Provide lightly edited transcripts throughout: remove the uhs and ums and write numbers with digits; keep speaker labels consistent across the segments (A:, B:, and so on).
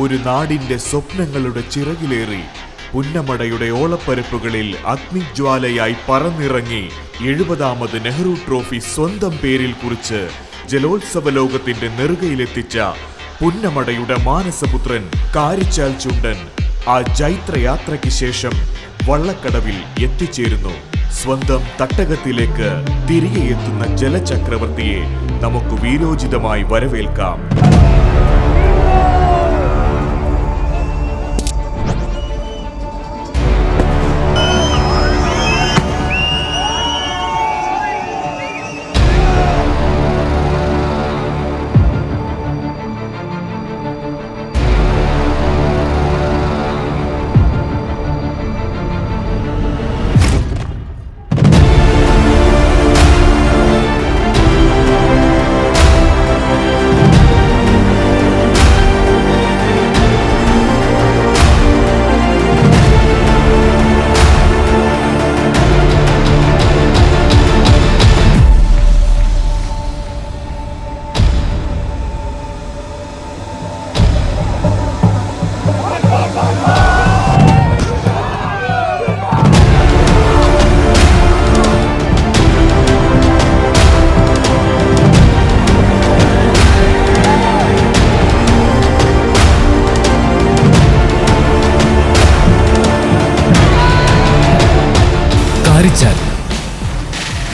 A: ഒരു നാടിന്റെ സ്വപ്നങ്ങളുടെ ചിറകിലേറി പുന്നമടയുടെ ഓളപ്പരപ്പുകളിൽ അഗ്നിജ്വാലയായി പറന്നിറങ്ങി 70ാമത് നെഹ്റു ട്രോഫി സ്വന്തം പേരിൽ കുറിച്ച് ജലോത്സവ ലോകത്തിന്റെ നെറുകയിലെത്തിച്ച പുന്നമടയുടെ മാനസപുത്രൻ കാരിച്ചാൽ ചുണ്ടൻ ആ ജൈത്രയാത്രയ്ക്ക് ശേഷം വള്ളക്കടവിൽ എത്തിച്ചേരുന്നു. സ്വന്തം തട്ടകത്തിലേക്ക് തിരികെ എത്തുന്ന ജലചക്രവർത്തിയെ നമുക്ക് വീരോചിതമായി വരവേൽക്കാം.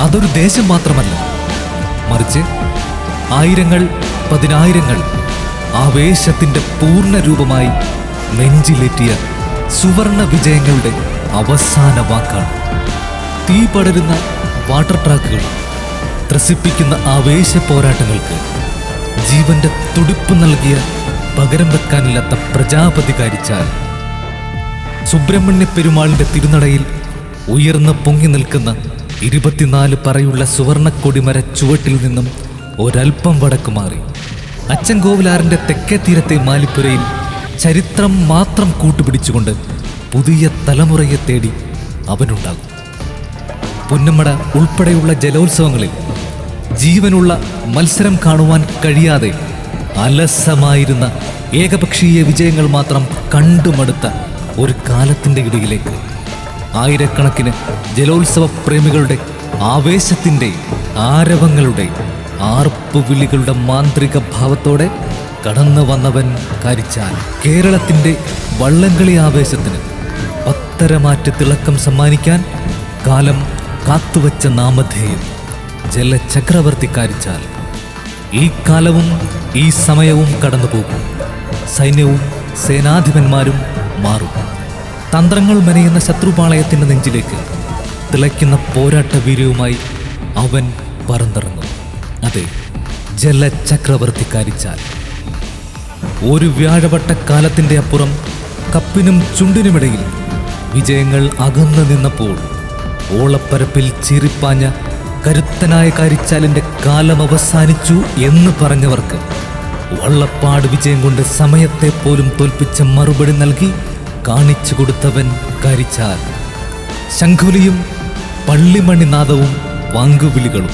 B: അതൊരു ദേശം മാത്രമല്ല, മറിച്ച് ആയിരങ്ങൾ പതിനായിരങ്ങൾ ആവേശത്തിന്റെ പൂർണ്ണ രൂപമായി നെഞ്ചിലേറ്റിയ സുവർണ വിജയങ്ങളുടെ അവസാന വാക്കാണ്. തീ പടരുന്ന വാട്ടർ ട്രാക്കുകൾ, ത്രസിപ്പിക്കുന്ന ആവേശ പോരാട്ടങ്ങൾക്ക് ജീവന്റെ തുടിപ്പ് നൽകിയ പകരം വെക്കാനില്ലാത്ത പ്രജാപതി കാരിച്ചാൽ. സുബ്രഹ്മണ്യ പെരുമാളിന്റെ തിരുനടയിൽ ഉയർന്ന് പൊങ്ങി നിൽക്കുന്ന 24 പറയുള്ള സുവർണക്കൊടിമര ചുവട്ടിൽ നിന്നും ഒരൽപ്പം വടക്ക് മാറി അച്ചൻകോവിലാറിന്റെ തെക്കേ തീരത്തെ മാലിപ്പുരയിൽ ചരിത്രം മാത്രം കൂട്ടുപിടിച്ചുകൊണ്ട് പുതിയ തലമുറയെ തേടി അവനുണ്ടാകും. പുന്നമട ഉൾപ്പെടെയുള്ള ജലോത്സവങ്ങളിൽ ജീവനുള്ള മത്സരം കാണുവാൻ കഴിയാതെ അലസമായിരുന്ന ഏകപക്ഷീയ വിജയങ്ങൾ മാത്രം കണ്ടുമടുത്ത ഒരു കാലത്തിന്റെ ഇടയിലേക്ക് ആയിരക്കണക്കിന് ജലോത്സവ പ്രേമികളുടെ ആവേശത്തിന്റെ ആരവങ്ങളുടെ ആർപ്പുവിളികളുടെ മാന്ത്രിക ഭാവത്തോടെ കടന്നു വന്നവൻ കാരിച്ചാൽ. കേരളത്തിന്റെ വള്ളംകളി ആവേശത്തിന് പത്തരമാറ്റ് തിളക്കം സമ്മാനിക്കാൻ കാലം കാത്തുവച്ച നാമധേയം ജലചക്രവർത്തി കാരിച്ചാൽ. ഈ കാലവും ഈ സമയവും കടന്നുപോകും. സൈന്യവും സേനാധിപന്മാരും മാറും. തന്ത്രങ്ങൾ മെനയുന്ന ശത്രുപാളയത്തിന്റെ നെഞ്ചിലേക്ക് തിളയ്ക്കുന്ന പോരാട്ട വീര്യവുമായി അവൻ പറന്നിറങ്ങും. അതെ, ജലചക്രവർത്തി കാരിച്ചാൽ. ഒരു വ്യാഴവട്ടക്കാലത്തിന്റെ അപ്പുറം കപ്പിനും ചുണ്ടിനുമിടയിൽ വിജയങ്ങൾ അകന്നു നിന്നപ്പോൾ ഓളപ്പരപ്പിൽ ചീറിപ്പാഞ്ഞ കരുത്തനായ കാരിച്ചാലിന്റെ കാലം അവസാനിച്ചു എന്ന് പറഞ്ഞവർക്ക് വള്ളപ്പാട് വിജയം കൊണ്ട് സമയത്തെ പോലും തോൽപ്പിച്ച മറുപടി നൽകി കാണിച്ചു കൊടുത്തവൻ കാരിച്ചാൽ. ശംഖുലിയും പള്ളിമണിനാദവും വാങ്കുവിളികളും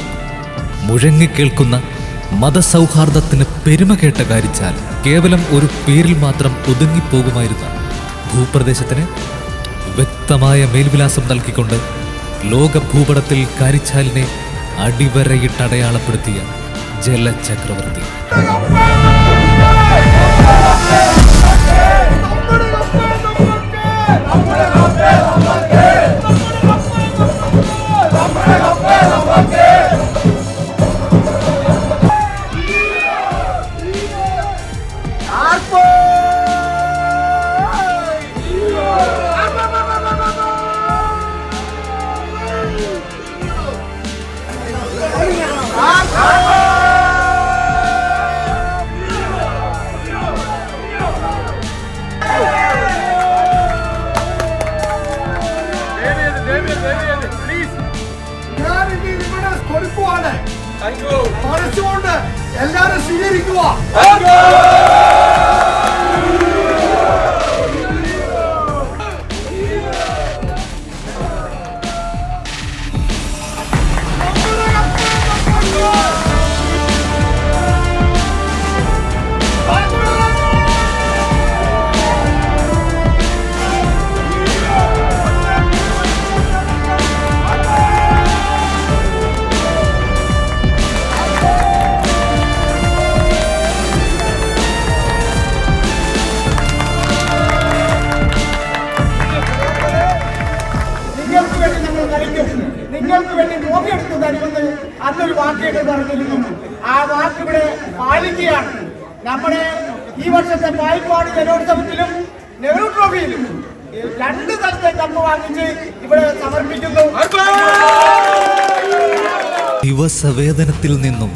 B: മുഴങ്ങിക്കേൾക്കുന്ന മതസൗഹാർദ്ദത്തിന് പെരുമ കേട്ട കാരിച്ചാൽ കേവലം ഒരു പേരിൽ മാത്രം ഒതുങ്ങിപ്പോകുമായിരുന്ന ഭൂപ്രദേശത്തിന് വ്യക്തമായ മേൽവിലാസം നൽകിക്കൊണ്ട് ലോക ഭൂപടത്തിൽ കാരിച്ചാലിനെ അടിവരയിട്ടടയാളപ്പെടുത്തിയ ജലചക്രവർത്തി.
C: മനസ്സുകൊണ്ട് എല്ലാരും സ്വീകരിക്കുക. തരുമെന്ന് അന്നൊരു വാക്കിയൊക്കെ പറഞ്ഞിരുന്നു. ആ വാക്ക് ഇവിടെ പാലിക്കുകയാണ്. നമ്മുടെ ഈ വർഷത്തെ പായിപ്പാട് ജലോത്സവത്തിലും നെഹ്റു ട്രോഫിയിലും 2 തലത്തെ കപ്പ് വാങ്ങിച്ച് ഇവിടെ സമർപ്പിക്കുന്നു.
B: ദിവസവേതനത്തിൽ നിന്നും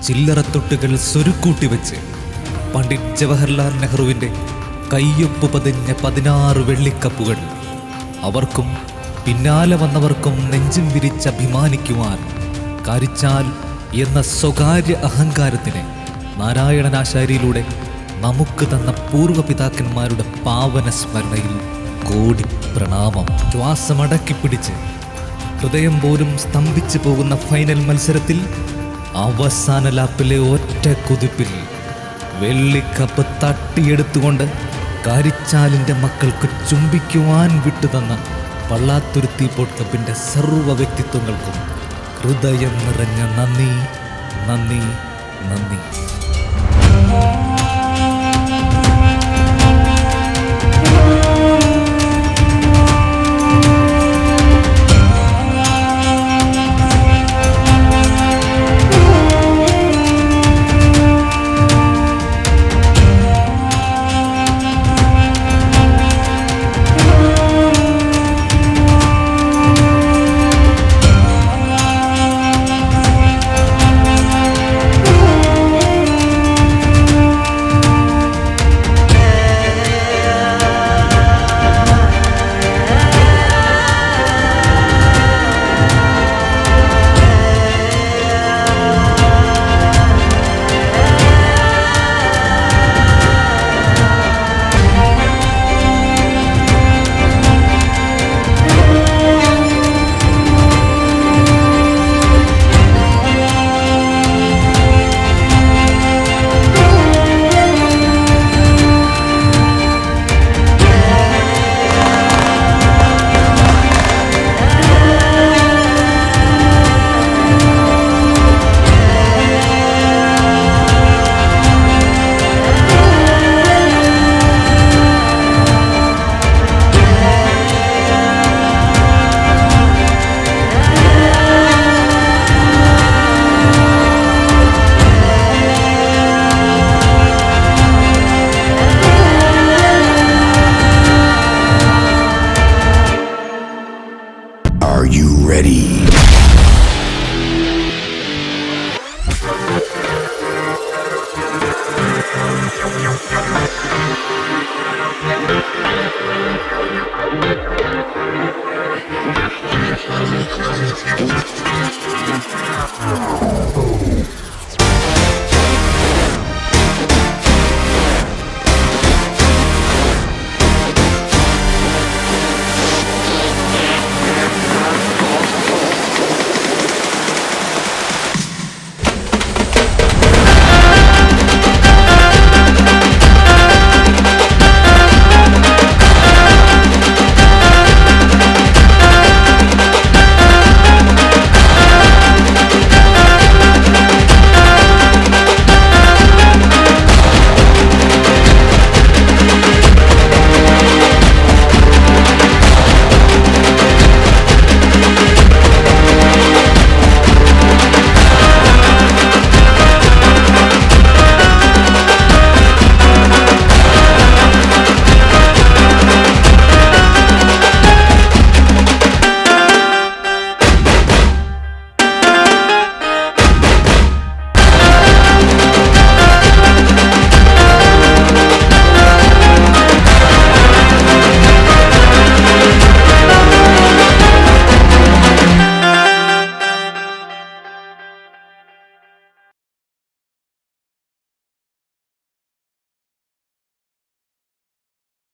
B: ചില്ലറത്തൊട്ടുകൾ സ്വരുക്കൂട്ടി വെച്ച് പണ്ഡിറ്റ് ജവഹർലാൽ നെഹ്റുവിൻ്റെ കയ്യൊപ്പ് പതിഞ്ഞ 16 വെള്ളിക്കപ്പുകൾ അവർക്കും പിന്നാലെ വന്നവർക്കും നെഞ്ചും വിരിച്ച് അഭിമാനിക്കുവാൻ കാരിച്ചാൽ എന്ന സ്വകാര്യ അഹങ്കാരത്തിന് നാരായണനാശാരിയിലൂടെ നമുക്ക് തന്ന പൂർവ്വപിതാക്കന്മാരുടെ പാവന സ്മരണയിൽ കോടി പ്രണാമം. ശ്വാസമടക്കിപ്പിടിച്ച് ഹൃദയം പോലും സ്തംഭിച്ചു പോകുന്ന ഫൈനൽ മത്സരത്തിൽ അവസാന ലാപ്പിലെ ഒറ്റ കുതിപ്പിൽ വെള്ളിക്കപ്പ് തട്ടിയെടുത്തുകൊണ്ട് കാരിച്ചാലിൻ്റെ മക്കൾക്ക് ചുംബിക്കുവാൻ വിട്ടുതന്ന പള്ളാത്തുരുത്തി ബോട്ട് ക്ലബിൻ്റെ സർവ്വ വ്യക്തിത്വങ്ങൾക്കും ഹൃദയം നിറഞ്ഞ നന്ദി, നന്ദി, നന്ദി.
D: Are you ready?